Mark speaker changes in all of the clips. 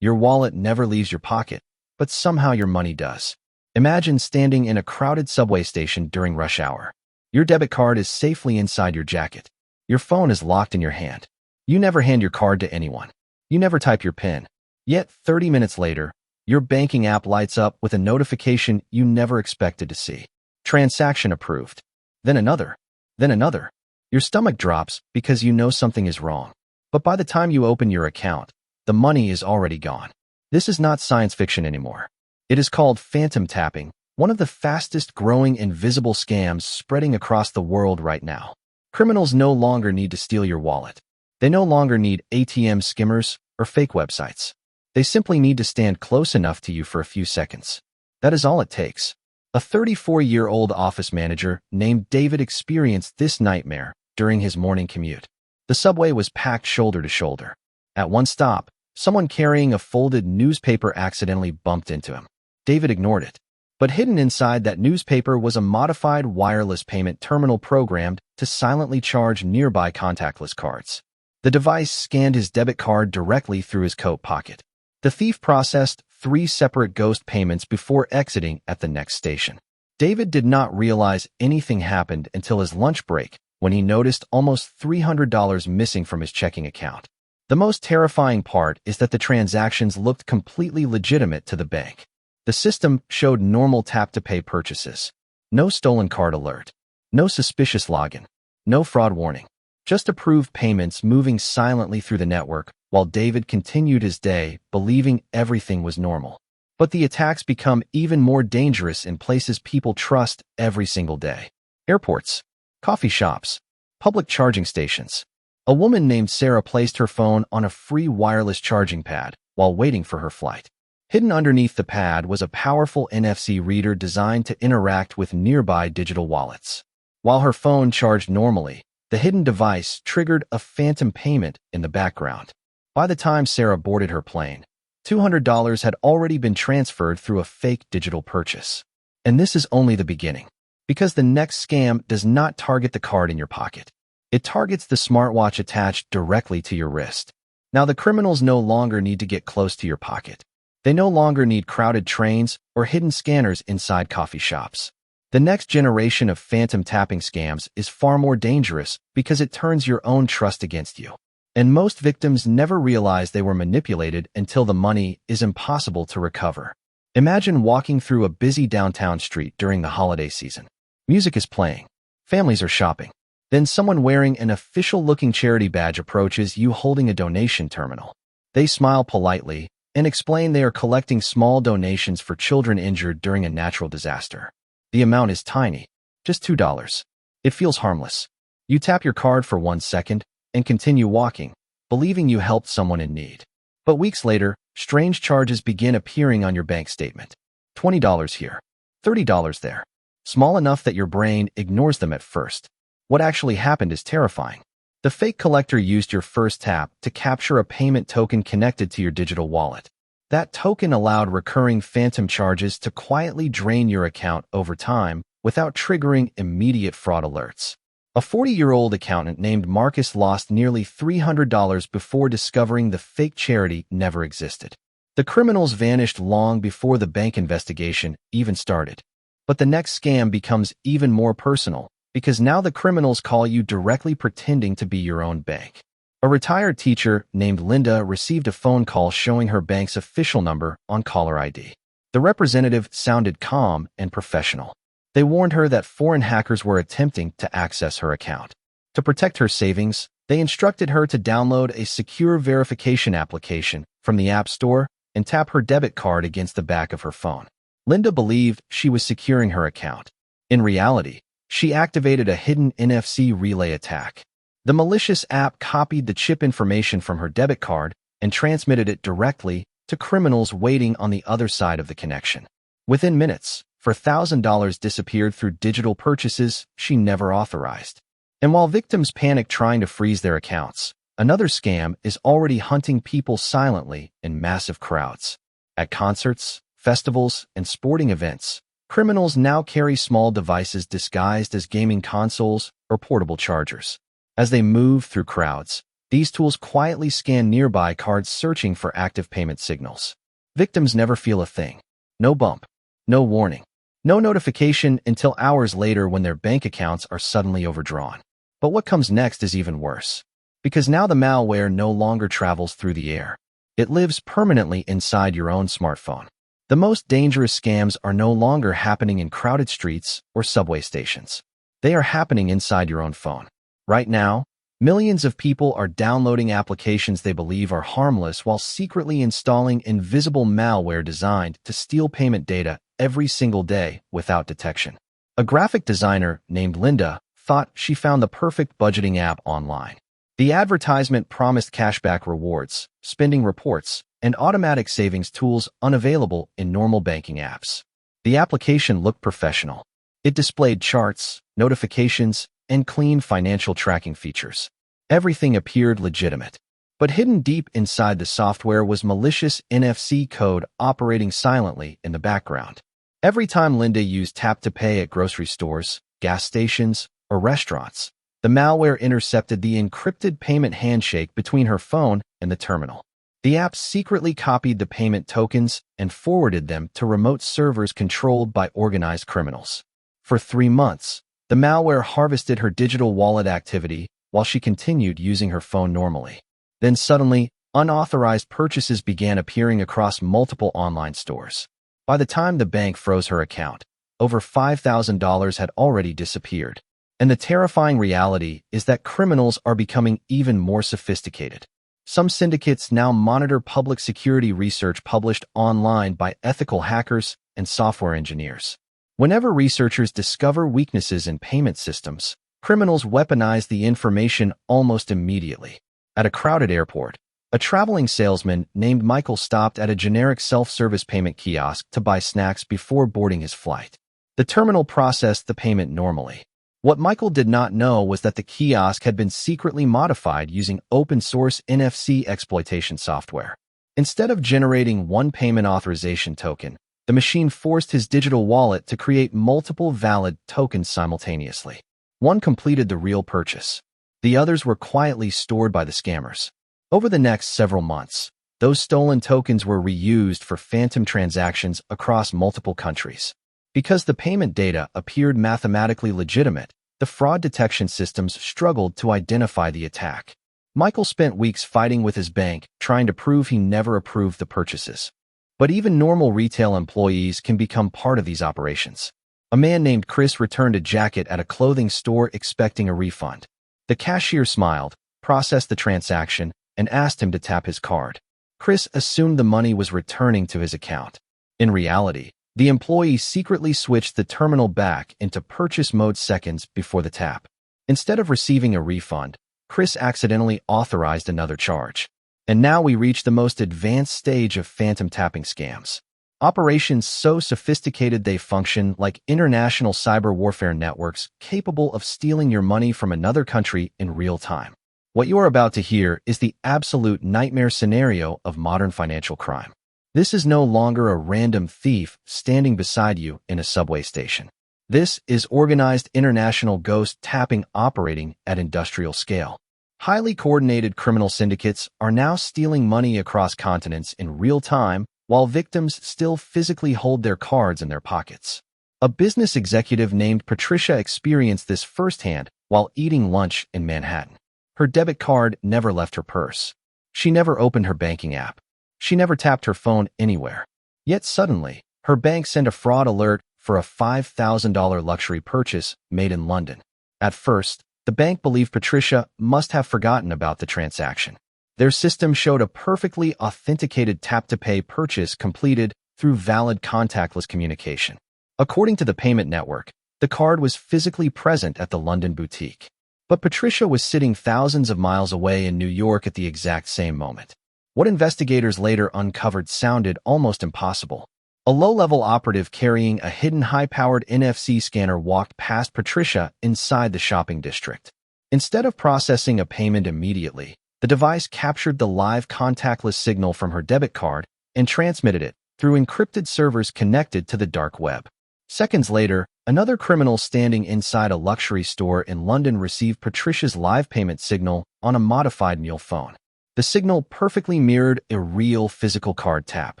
Speaker 1: Your wallet never leaves your pocket, but somehow your money does. Imagine standing in a crowded subway station during rush hour. Your debit card is safely inside your jacket. Your phone is locked in your hand. You never hand your card to anyone. You never type your PIN. Yet 30 minutes later, your banking app lights up with a notification you never expected to see. Transaction approved. Then another. Then another. Your stomach drops because you know something is wrong. But by the time you open your account, the money is already gone. This is not science fiction anymore. It is called phantom tapping, one of the fastest growing invisible scams spreading across the world right now. Criminals no longer need to steal your wallet. They no longer need ATM skimmers or fake websites. They simply need to stand close enough to you for a few seconds. That is all it takes. A 34-year-old office manager named David experienced this nightmare during his morning commute. The subway was packed shoulder to shoulder. At one stop, someone carrying a folded newspaper accidentally bumped into him. David ignored it. But hidden inside that newspaper was a modified wireless payment terminal programmed to silently charge nearby contactless cards. The device scanned his debit card directly through his coat pocket. The thief processed 3 separate ghost payments before exiting at the next station. David did not realize anything happened until his lunch break, when he noticed almost $300 missing from his checking account. The most terrifying part is that the transactions looked completely legitimate to the bank. The system showed normal tap-to-pay purchases. No stolen card alert. No suspicious login. No fraud warning. Just approved payments moving silently through the network, while David continued his day, believing everything was normal. But the attacks become even more dangerous in places people trust every single day. Airports, coffee shops, public charging stations. A woman named Sarah placed her phone on a free wireless charging pad while waiting for her flight. Hidden underneath the pad was a powerful NFC reader designed to interact with nearby digital wallets. While her phone charged normally, the hidden device triggered a phantom payment in the background. By the time Sarah boarded her plane, $200 had already been transferred through a fake digital purchase. And this is only the beginning, because the next scam does not target the card in your pocket. It targets the smartwatch attached directly to your wrist. Now, the criminals no longer need to get close to your pocket. They no longer need crowded trains or hidden scanners inside coffee shops. The next generation of phantom tapping scams is far more dangerous because it turns your own trust against you. And most victims never realize they were manipulated until the money is impossible to recover. Imagine walking through a busy downtown street during the holiday season. Music is playing. Families are shopping. Then someone wearing an official-looking charity badge approaches you holding a donation terminal. They smile politely and explain they are collecting small donations for children injured during a natural disaster. The amount is tiny, just $2. It feels harmless. You tap your card for 1 second and continue walking, believing you helped someone in need. But weeks later, strange charges begin appearing on your bank statement. $20 here, $30 there. Small enough that your brain ignores them at first. What actually happened is terrifying. The fake collector used your first tap to capture a payment token connected to your digital wallet. That token allowed recurring phantom charges to quietly drain your account over time without triggering immediate fraud alerts. A 40-year-old accountant named Marcus lost nearly $300 before discovering the fake charity never existed. The criminals vanished long before the bank investigation even started. But the next scam becomes even more personal, because now the criminals call you directly pretending to be your own bank. A retired teacher named Linda received a phone call showing her bank's official number on caller ID. The representative sounded calm and professional. They warned her that foreign hackers were attempting to access her account. To protect her savings, they instructed her to download a secure verification application from the App Store and tap her debit card against the back of her phone. Linda believed she was securing her account. In reality, she activated a hidden NFC relay attack. The malicious app copied the chip information from her debit card and transmitted it directly to criminals waiting on the other side of the connection. Within minutes, $4,000 disappeared through digital purchases she never authorized. And while victims panic trying to freeze their accounts, another scam is already hunting people silently in massive crowds. At concerts, festivals, and sporting events, criminals now carry small devices disguised as gaming consoles or portable chargers. As they move through crowds, These tools quietly scan nearby cards searching for active payment signals. Victims never feel a thing. No bump. No warning. No notification until hours later when their bank accounts are suddenly overdrawn. But what comes next is even worse. Because now the malware no longer travels through the air. It lives permanently inside your own smartphone. The most dangerous scams are no longer happening in crowded streets or subway stations. They are happening inside your own phone. Right now, millions of people are downloading applications they believe are harmless while secretly installing invisible malware designed to steal payment data every single day without detection. A graphic designer named Linda thought she found the perfect budgeting app online. The advertisement promised cashback rewards, spending reports, and automatic savings tools unavailable in normal banking apps. The application looked professional. It displayed charts, notifications, and clean financial tracking features. Everything appeared legitimate. But hidden deep inside the software was malicious NFC code operating silently in the background. Every time Linda used Tap to Pay at grocery stores, gas stations, or restaurants, the malware intercepted the encrypted payment handshake between her phone and the terminal. The app secretly copied the payment tokens and forwarded them to remote servers controlled by organized criminals. For 3 months, the malware harvested her digital wallet activity while she continued using her phone normally. Then suddenly, unauthorized purchases began appearing across multiple online stores. By the time the bank froze her account, over $5,000 had already disappeared. And the terrifying reality is that criminals are becoming even more sophisticated. Some syndicates now monitor public security research published online by ethical hackers and software engineers. Whenever researchers discover weaknesses in payment systems, criminals weaponize the information almost immediately. At a crowded airport, a traveling salesman named Michael stopped at a generic self-service payment kiosk to buy snacks before boarding his flight. The terminal processed the payment normally. What Michael did not know was that the kiosk had been secretly modified using open-source NFC exploitation software. Instead of generating one payment authorization token, the machine forced his digital wallet to create multiple valid tokens simultaneously. One completed the real purchase. The others were quietly stored by the scammers. Over the next several months, those stolen tokens were reused for phantom transactions across multiple countries. Because the payment data appeared mathematically legitimate, the fraud detection systems struggled to identify the attack. Michael spent weeks fighting with his bank, trying to prove he never approved the purchases. But even normal retail employees can become part of these operations. A man named Chris returned a jacket at a clothing store expecting a refund. The cashier smiled, processed the transaction, and asked him to tap his card. Chris assumed the money was returning to his account. In reality, the employee secretly switched the terminal back into purchase mode seconds before the tap. Instead of receiving a refund, Chris accidentally authorized another charge. And now we reach the most advanced stage of phantom tapping scams. Operations so sophisticated they function like international cyber warfare networks capable of stealing your money from another country in real time. What you are about to hear is the absolute nightmare scenario of modern financial crime. This is no longer a random thief standing beside you in a subway station. This is organized international ghost tapping operating at industrial scale. Highly coordinated criminal syndicates are now stealing money across continents in real time while victims still physically hold their cards in their pockets. A business executive named Patricia experienced this firsthand while eating lunch in Manhattan. Her debit card never left her purse. She never opened her banking app. She never tapped her phone anywhere. Yet suddenly, her bank sent a fraud alert for a $5,000 luxury purchase made in London. At first, the bank believed Patricia must have forgotten about the transaction. Their system showed a perfectly authenticated tap-to-pay purchase completed through valid contactless communication. According to the payment network, the card was physically present at the London boutique. But Patricia was sitting thousands of miles away in New York at the exact same moment. What investigators later uncovered sounded almost impossible. A low-level operative carrying a hidden high-powered NFC scanner walked past Patricia inside the shopping district. Instead of processing a payment immediately, the device captured the live contactless signal from her debit card and transmitted it through encrypted servers connected to the dark web. Seconds later, Another criminal standing inside a luxury store in London received Patricia's live payment signal on a modified mule phone. The signal perfectly mirrored a real physical card tap.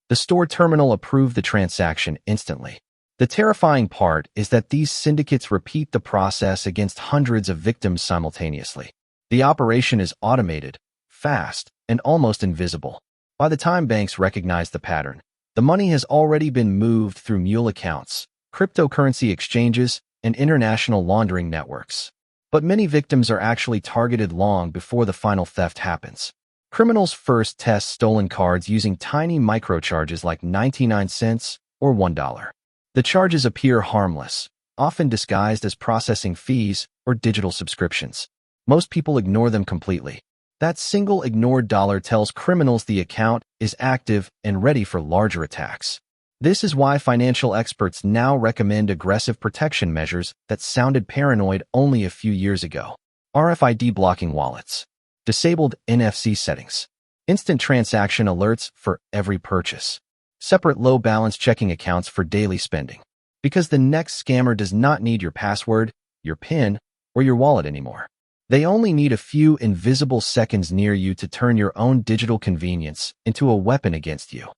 Speaker 1: The store terminal approved the transaction instantly. The terrifying part is that these syndicates repeat the process against hundreds of victims simultaneously. The operation is automated, fast, and almost invisible. By the time banks recognize the pattern, the money has already been moved through mule accounts, cryptocurrency exchanges, and international laundering networks. But many victims are actually targeted long before the final theft happens. Criminals first test stolen cards using tiny microcharges like 99 cents or $1. The charges appear harmless, often disguised as processing fees or digital subscriptions. Most people ignore them completely. That single ignored dollar tells criminals the account is active and ready for larger attacks. This is why financial experts now recommend aggressive protection measures that sounded paranoid only a few years ago. RFID blocking wallets, disabled NFC settings, instant transaction alerts for every purchase, separate low-balance checking accounts for daily spending. Because the next scammer does not need your password, your PIN, or your wallet anymore. They only need a few invisible seconds near you to turn your own digital convenience into a weapon against you.